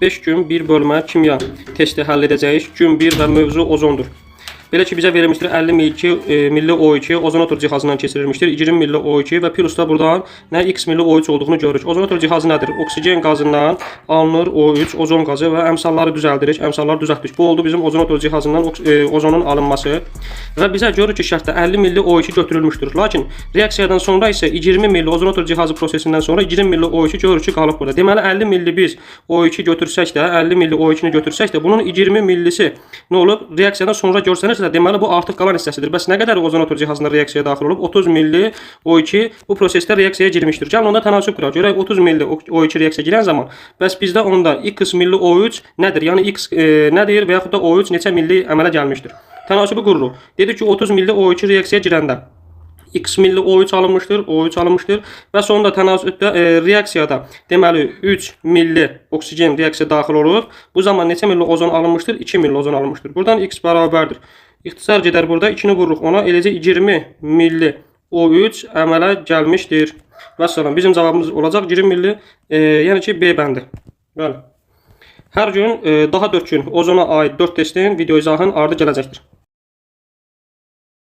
5 gün 1 bölmə kimya testi həll edəcəyik. Gün 1 və mövzu ozondur. Belə ki, bizə verilmişdir 50 milli O2 ozonator cihazından keçirilmişdir. 20 milli O2 və plus da buradan nə X milli O3 olduğunu görürük. Ozonator cihazı nədir? Oksigen qazından alınır O3, ozon qazı və əmsalları düzəldirik. Əmsalları düzəltdik. Bu oldu bizim ozonator cihazından ozonun alınması. Və bizə görür ki, şərtdə 50 milli O2 götürülmüşdür. Lakin reaksiyadan sonra isə 20 milli ozonator cihazı prosesindən sonra 20 milli O2 görürük ki, qalıb burada. Deməli 50 milli biz O2 götürsək də, 50 milli O2-ni götürsək də, bunun 20 millisi nə olub? Reaksiyadan sonra görsənir. Deməli bu artıq qalan hissəsidir. Bəs nə qədər ozonator cihazında reaksiyaya daxil olub? 30 milli O2 bu prosesdə reaksiyaya girmişdir. Gəlin onda tənasüb quraq. Görək 30 milli O2 reaksiyaya girən zaman bəs bizdə onda X milli O3 nədir? Yəni X nədir və yaxud da O3 neçə milli əmələ gəlmişdir? Tənasübü qururuq. Dedik ki 30 milli O2 reaksiyaya girəndə X milli O3 alınmışdır, O3 alınmışdır və sonunda tənasübdə reaksiyada deməli 3 milli oksigen reaksiyaya daxil olub. Bu zaman neçə milli ozon alınmışdır? 2 milli ozon alınmışdır. Buradan X bərabərdir. İxtisar gedər burada 2-ni vururuq ona. Eləcə 20 milli O3 əmələ gəlmişdir. Vəssalam. Bizim cavabımız olacaq 20 milli, yəni ki B bəndi. Bəli. Hər gün daha 4 gün ozona aid 4 testin video izahının ardı gələcəkdir.